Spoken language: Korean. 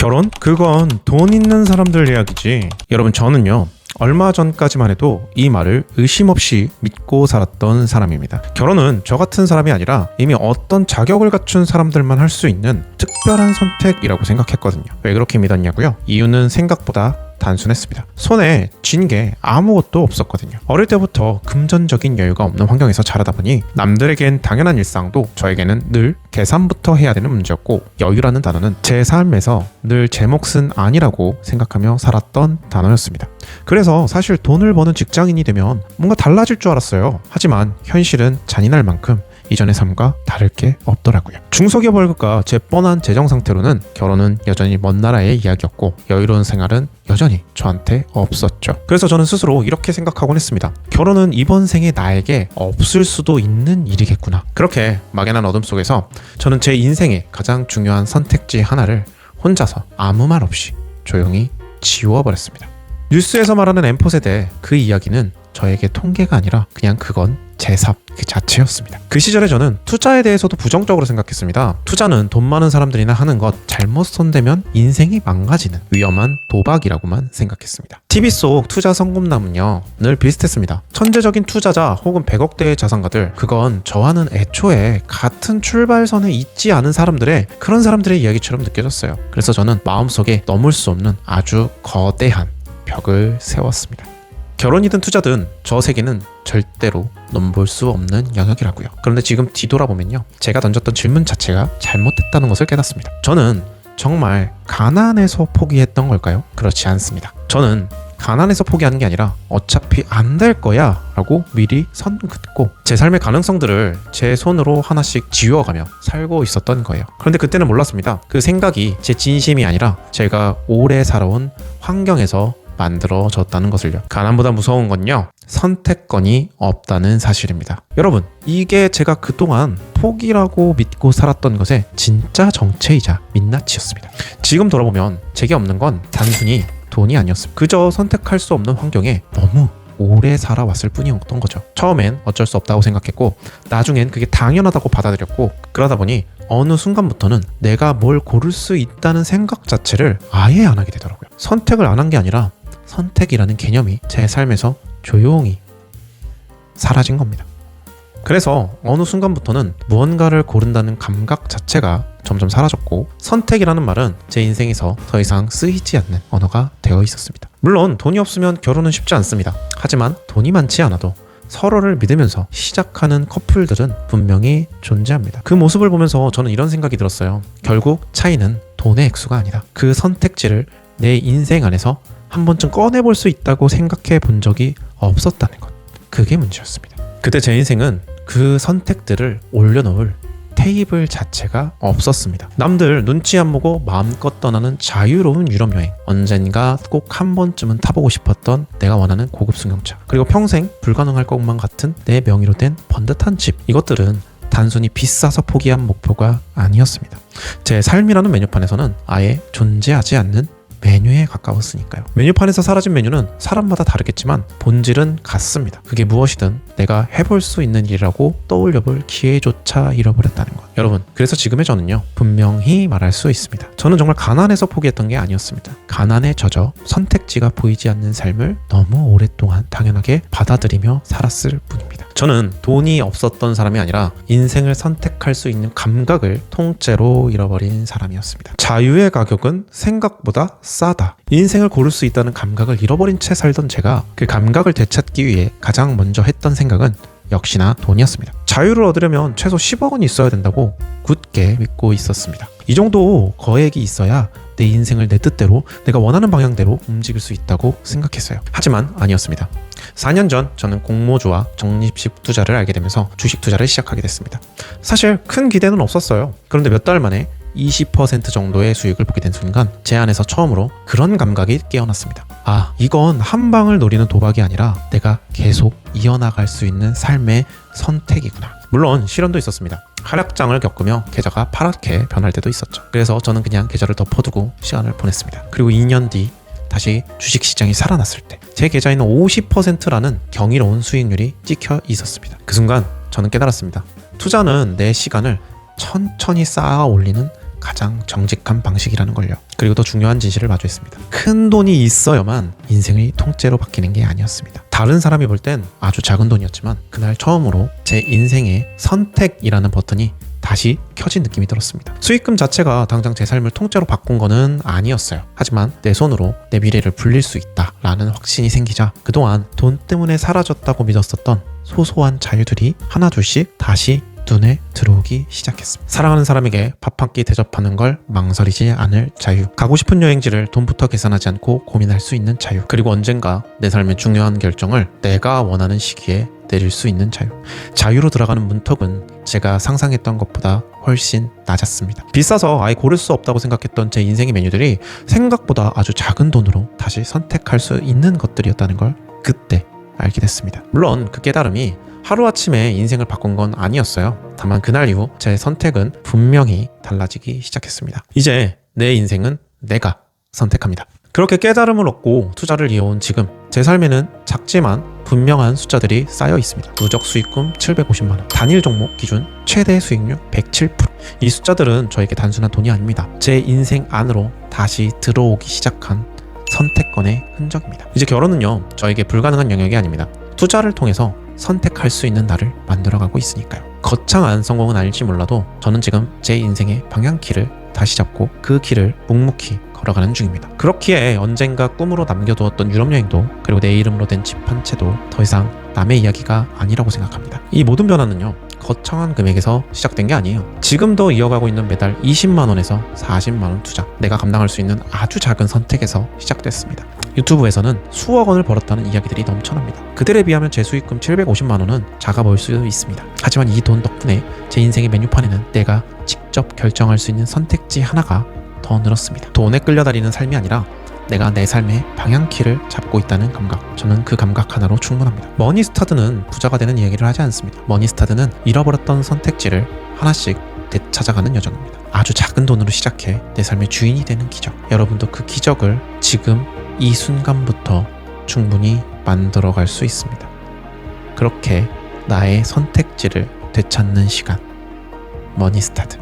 결혼? 그건 돈 있는 사람들 이야기지. 여러분, 저는요 얼마 전까지만 해도 이 말을 의심 없이 믿고 살았던 사람입니다. 결혼은 저 같은 사람이 아니라 이미 어떤 자격을 갖춘 사람들만 할 수 있는 특별한 선택이라고 생각했거든요. 왜 그렇게 믿었냐고요? 이유는 생각보다 단순했습니다. 손에 쥔 게 아무것도 없었거든요. 어릴 때부터 금전적인 여유가 없는 환경에서 자라다 보니 남들에겐 당연한 일상도 저에게는 늘 계산부터 해야 되는 문제였고, 여유라는 단어는 제 삶에서 늘 제 몫은 아니라고 생각하며 살았던 단어였습니다. 그래서 사실 돈을 버는 직장인이 되면 뭔가 달라질 줄 알았어요. 하지만 현실은 잔인할 만큼 이전의 삶과 다를 게 없더라고요. 중소기업 월급과 제 뻔한 재정 상태로는 결혼은 여전히 먼 나라의 이야기였고, 여유로운 생활은 여전히 저한테 없었죠. 그래서 저는 스스로 이렇게 생각하곤 했습니다. 결혼은 이번 생에 나에게 없을 수도 있는 일이겠구나. 그렇게 막연한 어둠 속에서 저는 제 인생의 가장 중요한 선택지 하나를 혼자서 아무 말 없이 조용히 지워버렸습니다. 뉴스에서 말하는 엠포세대, 그 이야기는 저에게 통계가 아니라 그냥 그건 제 삽 그 자체였습니다. 그 시절에 저는 투자에 대해서도 부정적으로 생각했습니다. 투자는 돈 많은 사람들이나 하는 것, 잘못 손대면 인생이 망가지는 위험한 도박이라고만 생각했습니다. TV 속 투자 성공남은요 늘 비슷했습니다. 천재적인 투자자 혹은 100억대의 자산가들, 그건 저와는 애초에 같은 출발선에 있지 않은 사람들의, 그런 사람들의 이야기처럼 느껴졌어요. 그래서 저는 마음속에 넘을 수 없는 아주 거대한 벽을 세웠습니다. 결혼이든 투자든 저 세계는 절대로 넘볼 수 없는 영역이라고요. 그런데 지금 뒤돌아보면요, 제가 던졌던 질문 자체가 잘못됐다는 것을 깨닫습니다. 저는 정말 가난해서 포기했던 걸까요? 그렇지 않습니다. 저는 가난해서 포기하는 게 아니라 어차피 안 될 거야 라고 미리 선 긋고 제 삶의 가능성들을 제 손으로 하나씩 지워가며 살고 있었던 거예요. 그런데 그때는 몰랐습니다. 그 생각이 제 진심이 아니라 제가 오래 살아온 환경에서 만들어졌다는 것을요. 가난보다 무서운 건요, 선택권이 없다는 사실입니다. 여러분, 이게 제가 그동안 포기라고 믿고 살았던 것의 진짜 정체이자 민낯이었습니다. 지금 돌아보면 제게 없는 건 단순히 돈이 아니었습니다. 그저 선택할 수 없는 환경에 너무 오래 살아왔을 뿐이었던 거죠. 처음엔 어쩔 수 없다고 생각했고, 나중엔 그게 당연하다고 받아들였고, 그러다 보니 어느 순간부터는 내가 뭘 고를 수 있다는 생각 자체를 아예 안 하게 되더라고요. 선택을 안 한 게 아니라 선택이라는 개념이 제 삶에서 조용히 사라진 겁니다. 그래서 어느 순간부터는 무언가를 고른다는 감각 자체가 점점 사라졌고, 선택이라는 말은 제 인생에서 더 이상 쓰이지 않는 언어가 되어 있었습니다. 물론 돈이 없으면 결혼은 쉽지 않습니다. 하지만 돈이 많지 않아도 서로를 믿으면서 시작하는 커플들은 분명히 존재합니다. 그 모습을 보면서 저는 이런 생각이 들었어요. 결국 차이는 돈의 액수가 아니다. 그 선택지를 내 인생 안에서 한 번쯤 꺼내볼 수 있다고 생각해 본 적이 없었다는 것. 그게 문제였습니다. 그때 제 인생은 그 선택들을 올려놓을 테이블 자체가 없었습니다. 남들 눈치 안 보고 마음껏 떠나는 자유로운 유럽 여행, 언젠가 꼭 한 번쯤은 타보고 싶었던 내가 원하는 고급 승용차, 그리고 평생 불가능할 것만 같은 내 명의로 된 번듯한 집, 이것들은 단순히 비싸서 포기한 목표가 아니었습니다. 제 삶이라는 메뉴판에서는 아예 존재하지 않는 메뉴에 가까웠으니까요. 메뉴판에서 사라진 메뉴는 사람마다 다르겠지만 본질은 같습니다. 그게 무엇이든 내가 해볼 수 있는 일이라고 떠올려볼 기회조차 잃어버렸다는 것. 여러분, 그래서 지금의 저는요, 분명히 말할 수 있습니다. 저는 정말 가난해서 포기했던 게 아니었습니다. 가난에 젖어 선택지가 보이지 않는 삶을 너무 오랫동안 당연하게 받아들이며 살았을 뿐입니다. 저는 돈이 없었던 사람이 아니라 인생을 선택할 수 있는 감각을 통째로 잃어버린 사람이었습니다. 자유의 가격은 생각보다 싸다. 인생을 고를 수 있다는 감각을 잃어버린 채 살던 제가 그 감각을 되찾기 위해 가장 먼저 했던 생각은 역시나 돈이었습니다. 자유를 얻으려면 최소 10억 원 있어야 된다고 굳게 믿고 있었습니다. 이 정도 거액이 있어야 내 인생을 내 뜻대로, 내가 원하는 방향대로 움직일 수 있다고 생각했어요. 하지만 아니었습니다. 4년 전 저는 공모주와 적립식 투자를 알게 되면서 주식 투자를 시작하게 됐습니다. 사실 큰 기대는 없었어요. 그런데 몇 달 만에 20% 정도의 수익을 보게 된 순간 제 안에서 처음으로 그런 감각이 깨어났습니다. 아, 이건 한 방을 노리는 도박이 아니라 내가 계속 이어나갈 수 있는 삶의 선택이구나. 물론 시련도 있었습니다. 하락장을 겪으며 계좌가 파랗게 변할 때도 있었죠. 그래서 저는 그냥 계좌를 덮어두고 시간을 보냈습니다. 그리고 2년 뒤 다시 주식시장이 살아났을 때 제 계좌에는 50%라는 경이로운 수익률이 찍혀 있었습니다. 그 순간 저는 깨달았습니다. 투자는 내 시간을 천천히 쌓아 올리는 가장 정직한 방식이라는 걸요. 그리고 더 중요한 진실을 마주했습니다. 큰 돈이 있어야만 인생이 통째로 바뀌는 게 아니었습니다. 다른 사람이 볼 땐 아주 작은 돈이었지만 그날 처음으로 제 인생의 선택이라는 버튼이 다시 켜진 느낌이 들었습니다. 수익금 자체가 당장 제 삶을 통째로 바꾼 거는 아니었어요. 하지만 내 손으로 내 미래를 불릴 수 있다라는 확신이 생기자 그동안 돈 때문에 사라졌다고 믿었었던 소소한 자유들이 하나둘씩 다시 눈에 들어오기 시작했습니다. 사랑하는 사람에게 밥 한 끼 대접하는 걸 망설이지 않을 자유, 가고 싶은 여행지를 돈부터 계산하지 않고 고민할 수 있는 자유, 그리고 언젠가 내 삶의 중요한 결정을 내가 원하는 시기에 내릴 수 있는 자유. 자유로 들어가는 문턱은 제가 상상했던 것보다 훨씬 낮았습니다. 비싸서 아예 고를 수 없다고 생각했던 제 인생의 메뉴들이 생각보다 아주 작은 돈으로 다시 선택할 수 있는 것들이었다는 걸 그때 알게 됐습니다. 물론 그 깨달음이 하루아침에 인생을 바꾼 건 아니었어요. 다만 그날 이후 제 선택은 분명히 달라지기 시작했습니다. 이제 내 인생은 내가 선택합니다. 그렇게 깨달음을 얻고 투자를 이어온 지금 제 삶에는 작지만 분명한 숫자들이 쌓여 있습니다. 누적 수익금 750만원, 단일 종목 기준 최대 수익률 107%. 이 숫자들은 저에게 단순한 돈이 아닙니다. 제 인생 안으로 다시 들어오기 시작한 선택권의 흔적입니다. 이제 결혼은요, 저에게 불가능한 영역이 아닙니다. 투자를 통해서 선택할 수 있는 나를 만들어가고 있으니까요. 거창한 성공은 아닐지 몰라도 저는 지금 제 인생의 방향키를 다시 잡고 그 길을 묵묵히 걸어가는 중입니다. 그렇기에 언젠가 꿈으로 남겨두었던 유럽 여행도, 그리고 내 이름으로 된 집 한 채도 더 이상 남의 이야기가 아니라고 생각합니다. 이 모든 변화는요, 거창한 금액에서 시작된 게 아니에요. 지금도 이어가고 있는 매달 20만원에서 40만원 투자, 내가 감당할 수 있는 아주 작은 선택에서 시작됐습니다. 유튜브에서는 수억 원을 벌었다는 이야기들이 넘쳐납니다. 그들에 비하면 제 수익금 750만원은 작아 보일 수 있습니다. 하지만 이 돈 덕분에 제 인생의 메뉴판에는 내가 직접 결정할 수 있는 선택지 하나가 더 늘었습니다. 돈에 끌려다니는 삶이 아니라 내가 내 삶의 방향키를 잡고 있다는 감각, 저는 그 감각 하나로 충분합니다. 머니스타드는 부자가 되는 이야기를 하지 않습니다. 머니스타드는 잃어버렸던 선택지를 하나씩 되찾아가는 여정입니다. 아주 작은 돈으로 시작해 내 삶의 주인이 되는 기적. 여러분도 그 기적을 지금 이 순간부터 충분히 만들어갈 수 있습니다. 그렇게 나의 선택지를 되찾는 시간, 머니스타드.